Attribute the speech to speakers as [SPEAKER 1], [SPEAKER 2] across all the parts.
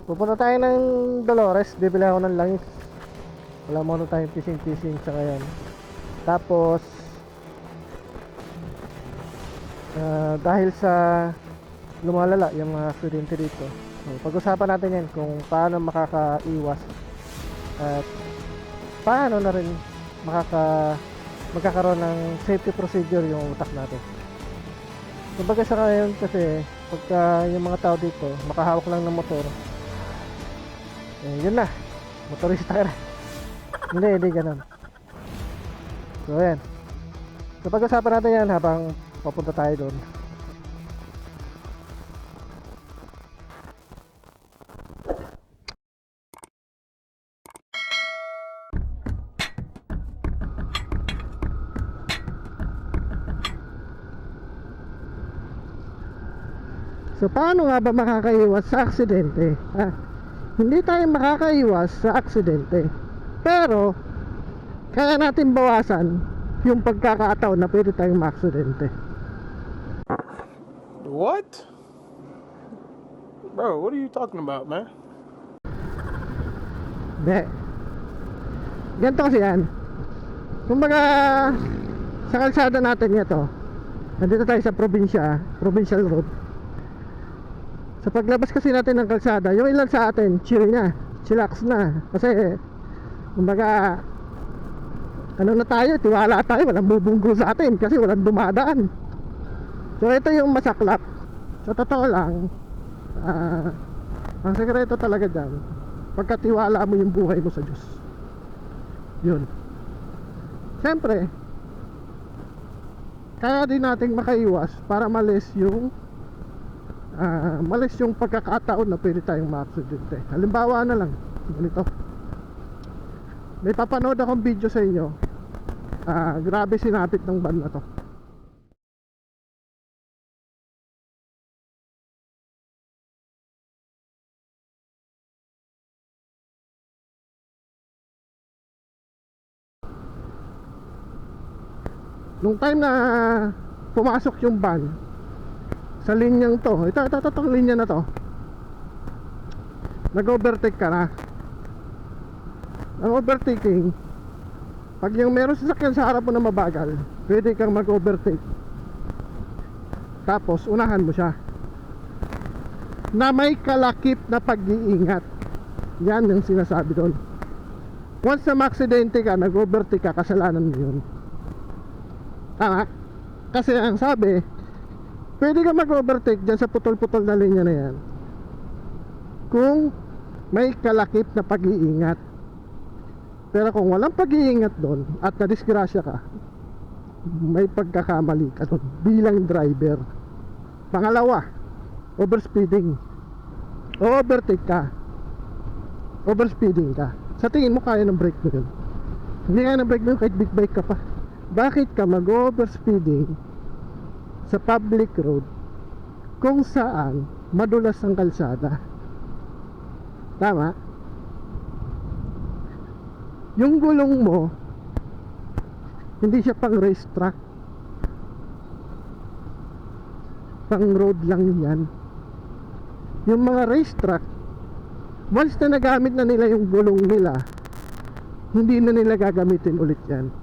[SPEAKER 1] Pupunta tayo ng Dolores. Bibili ako ng langis. Wala muna tayong fishing sa ngayon. Tapos dahil sa lumalala yung mga aksidente dito, pag-usapan natin yan kung paano makakaiwas at paano na rin magkakaroon ng safety procedure yung utak natin. Kumbaga sa ngayon kasi pagka yung mga tao dito makahawak lang ng motor, yun na, motorista ka na. Hindi ganun. So ayan, so pag-usapan natin yan habang papunta tayo doon. So paano nga ba makakaiwas sa aksidente? Hindi tayo makakaiwas sa aksidente, pero kaya natin bawasan yung pagkakataon na pwede tayong maaksidente.
[SPEAKER 2] What? Bro, what are you talking about, man?
[SPEAKER 1] Hindi. Ganito kasi yan. Kumbaga sa kalsada natin ito, nandito tayo sa provincial road. Sa paglabas kasi natin ng kalsada, yung ilan sa atin chill na, chillax na. Kasi kumbaga ano na tayo, tiwala tayo, walang bubunggo sa atin kasi walang dumadaan. So ito yung masaklap. Sa totoo lang, ang sekreto talaga dyan, pagkatiwala mo yung buhay mo sa Diyos. Yun. Siyempre, kaya din nating makaiwas para malis yung pagkakataon na pwede tayong ma-aksidente. Halimbawa na lang, ganito. May papanood akong video sa inyo. Grabe sinapit ng van na to. Nung time na pumasok yung van sa linyang to, itong linya na to, nag-overtake ka na. Ang overtaking, pag yung meron sasakyan sa harap mo na mabagal, pwede kang mag-overtake, tapos unahan mo siya na may kalakip na pag-iingat. Yan yung sinasabi doon. Once na ma-aksidente ka, nag-overtake ka, kasalanan mo yun. Tama? Kasi ang sabi, pwede ka mag-overtake dyan sa putol-putol na linya na yan kung may kalakip na pag-iingat. Pero kung walang pag-iingat doon at nadisgrasya ka, may pagkakamali ka doon bilang driver. Pangalawa, overspeeding. Overtake ka, overspeeding ka, sa tingin mo kaya ng brake mo yun? Hindi kaya ng brake mo yun kahit big bike ka pa. Bakit ka mag-overspeeding sa public road kung saan madulas ang kalsada? Tama? Yung gulong mo hindi siya pang racetrack, pang road lang yan. Yung mga racetrack, once na nagamit na nila yung gulong nila, hindi na nila gagamitin ulit yan.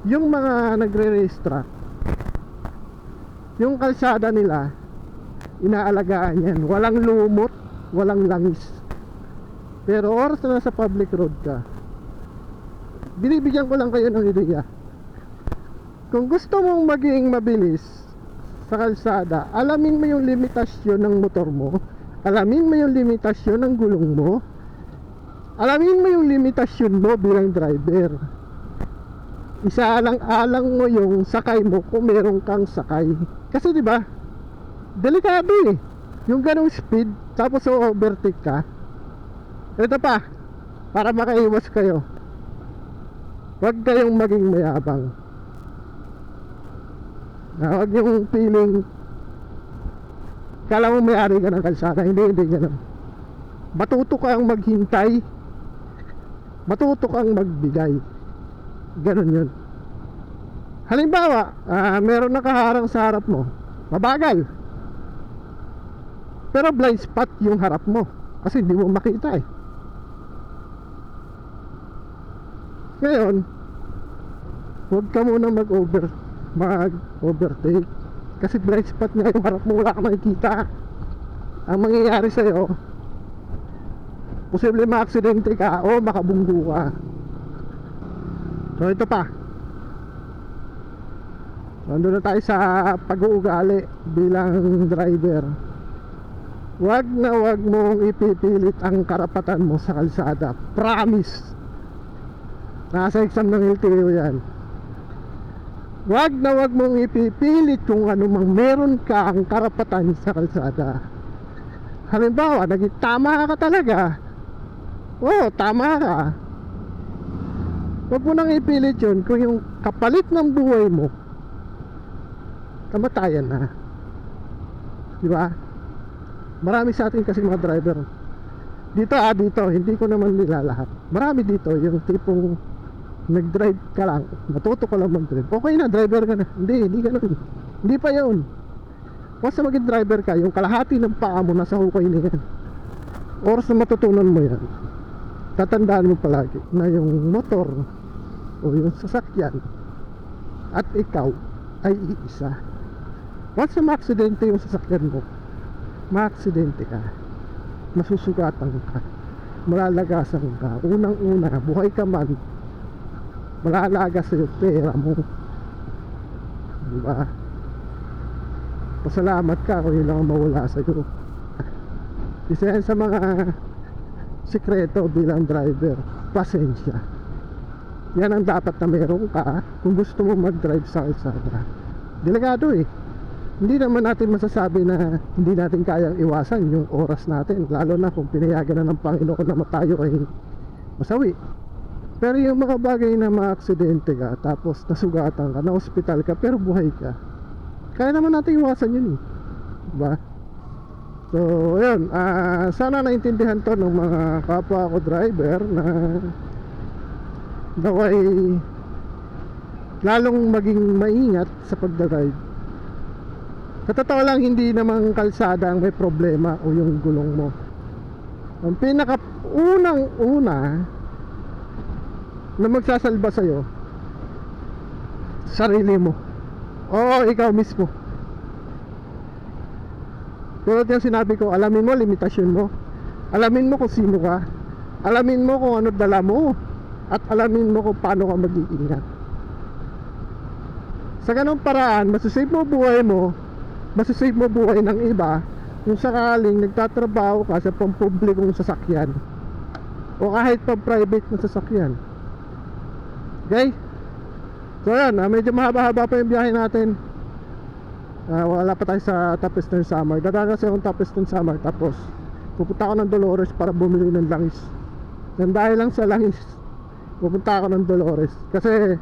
[SPEAKER 1] Yung mga nagre-racetrack, yung kalsada nila, inaalagaan yan. Walang lumot, walang langis. Pero oras na sa public road ka, binibigyan ko lang kayo ng ideya. Kung gusto mong maging mabilis sa kalsada, alamin mo yung limitasyon ng motor mo, alamin mo yung limitasyon ng gulong mo, alamin mo yung limitasyon mo bilang driver. Isaalang-alang mo yung sakay mo kung meron kang sakay. Kasi di ba, delikado eh yung ganong speed, tapos overtake ka. Ito pa, para makaiwas kayo, huwag kayong maging mayabang. Huwag yung feeling kala mo may-ari ka ng kalsada. Hindi ganun. Matuto kang maghintay, matuto kang magbigay. Ganun yun. Halimbawa, meron nakaharang sa harap mo, mabagal, Pero blind spot yung harap mo kasi hindi mo makita eh. Ngayon, huwag ka muna mag-overtake kasi blind spot nga yung harap mo, wala ka makikita. Ang mangyayari sa'yo, posible ma-aksidente ka o makabunggo ka. So ito pa, so andun na tayo sa pag-uugali bilang driver. Wag na wag mong ipipilit ang karapatan mo sa kalsada. Promise. Nasa exam ng LTO yan. Wag na wag mong ipipilit kung anumang meron ka ang karapatan sa kalsada. Halimbawa, tama ka talaga. Oo, tama ka. Wag mo nang ipilit yun kung yung kapalit ng buhay mo kamatayan na. Diba? Marami sa atin kasi mga driver dito, hindi ko naman nilalahat. Marami dito yung tipong nag-drive ka lang, natuto ka lang mag-drive, okay na, driver ka na. Hindi ganun. Hindi pa yun. Once na maging driver ka, yung kalahati ng paa mo nasa hukay na yan. Oras na matutunan mo yan, tatandaan mo palagi na yung motor o yung sasakyan at ikaw ay iisa. Once na ma-aksidente yung sasakyan mo, ma-aksidente ka, masusugatan ka, malalagasan ka. Unang-una, buhay ka man, malalagas sa yung pera mo. Diba? Pasalamat ka kung yun lang ang mawala sa iyo. Isa yan sa mga sikreto bilang driver, pasensya. Yan ang dapat na meron ka kung gusto mo mag-drive sa kalsada. Delikado eh. Hindi naman natin masasabi na hindi natin kayang iwasan yung oras natin, lalo na kung pinayagan na ng Panginoon na tayo ay masawi. Pero yung mga bagay na ma-aksidente ka, tapos nasugatan ka, na-hospital ka, pero buhay ka, kaya naman natin iwasan yun eh. Diba? So, ayun, sana naintindihan to ng mga kapwa ko driver na naway lalong maging maingat sa pagdadrive. Sa totoo lang, hindi namang kalsada ang may problema o yung gulong mo. Ang pinaka unang-una na magsasalba sa'yo, sarili mo. Oo, ikaw mismo. Tulad yung sinabi ko, alamin mo limitasyon mo, alamin mo kung sino ka, alamin mo kung ano dala mo, at alamin mo kung paano ka mag-iingat. Sa ganung paraan, masasave mo buhay mo, masasave mo buhay ng iba kung sakaling nagtatrabaho ka sa pampublikong sasakyan o kahit pa private na sasakyan. Okay? So yan, medyo mahaba-haba pa yung biyahe natin. Wala pa tayo sa Top Eastern Summer. Dadaan kasi akong Top Eastern Summer, tapos pupunta ako ng Dolores para bumili ng langis. And dahil lang sa langis, pupunta ako ng Dolores kasi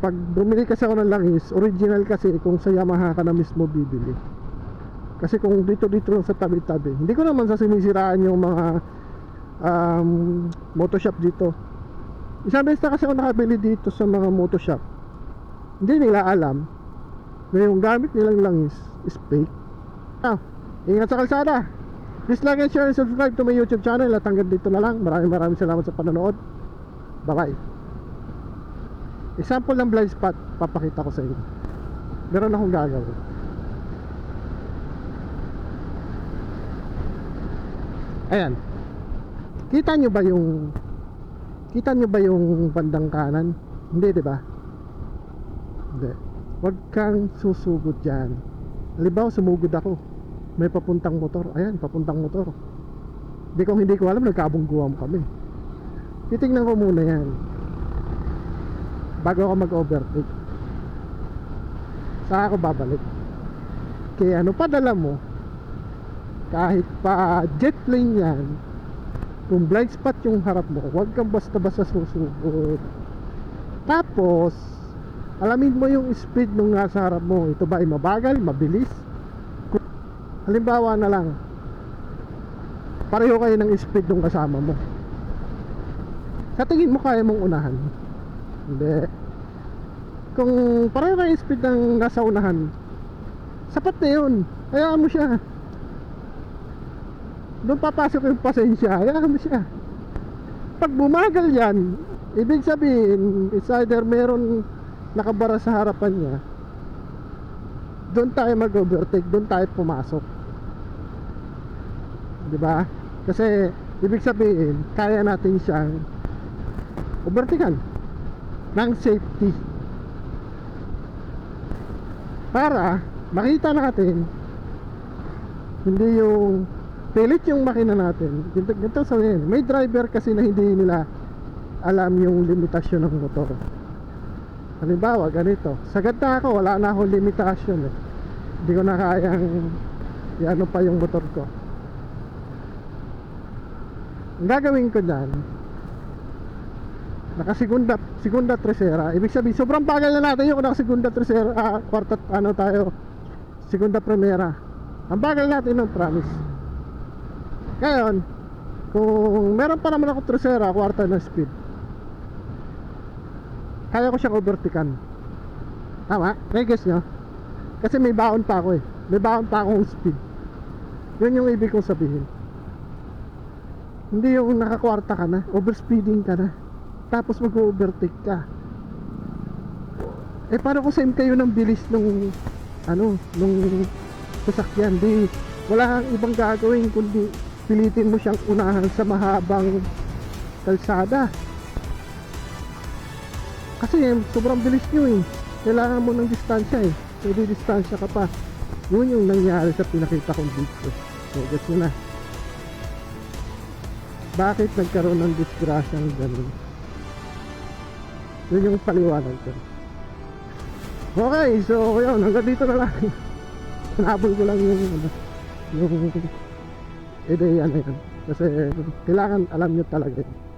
[SPEAKER 1] pag bumili kasi ako ng langis, original kasi kung sa Yamaha ka na mismo bibili. Kasi kung dito lang sa tabi-tabi, hindi ko naman sa sinisiraan yung mga motoshop dito. Isang beses na kasi ako nakabili dito sa mga motoshop, hindi nila alam na yung gamit nilang langis is fake. Ingat sa kalsada. Please like and share and subscribe to my YouTube channel. At hanggang dito na lang. Maraming salamat sa panonood. Bye bye. Example ng blind spot, papakita ko sa inyo. Meron akong gagawin. Ayan. Kita nyo ba yung bandang kanan? Hindi, di ba? Hindi. Huwag kang susugod dyan. Halimbawa, sumugod ako, may papuntang motor. Ayan, papuntang motor. Hindi ko alam, nagkabungguan kami. Titingnan ko muna yan bago ako mag-overtake. Saka ako babalik. Kaya ano pa dala mo, kahit pa jet plane yan, kung blind spot yung harap mo, huwag kang basta-basta susugod. Tapos alamin mo yung speed nung nasa harap mo. Ito ba ay mabagal, mabilis? Halimbawa na lang, pareho kayo ng speed nung kasama mo. Sa tingin mo kaya mong unahan? Hindi. Kung pareho kayo speed ng nasa unahan, sapat na yun, hayaan mo siya. doon papasok yung pasensya. Hayaan mo siya. Pag bumagal yan, ibig sabihin, it's either meron nakabara sa harapan niya, doon tayo mag-overtake, doon tayo pumasok. Di ba? Kasi ibig sabihin, kaya natin siyang overtakean ng safety. Para makita natin hindi yung pilit yung makina natin. Ganito sabihin, may driver kasi na hindi nila alam yung limitasyon ng motor. Halimbawa, ganito. Sagad na ako, wala na akong limitasyon eh. Hindi ko na kayang ano pa yung motor ko. Ang gagawin ko dyan, segunda tercera. Ibig sabihin, sobrang bagal na natin yung segunda tercera, kwarta, ano tayo, segunda primera. Ang bagal natin ng promise. Ngayon, kung meron pa naman ako tercera, kwarta na speed, kaya ko siyang overtakean. Tama? Guess nyo? Kasi may baon pa ako eh. May baon pa akong speed. Yun yung ibig kong sabihin. Hindi yung nakakwarta ka na, overspeeding ka na, tapos mag-overtake ka. Eh paano kung same kayo ng bilis nung nung sasakyan? Di wala kang ibang gagawin kundi pilitin mo siyang unahan sa mahabang kalsada. Kasi sobrang bilis nyo eh. Kailangan mo ng distansya eh. Pwede distansya ka pa. Yun yung nangyari sa pinakita kong video. So guess nyo na bakit nagkaroon ng disgrasyang ganun. Yun yung paliwanag ko. Okay, so yun, hanggang dito na lang. Hanapol ko lang yung ideya na yun. Kasi kailangan alam nyo talaga yun.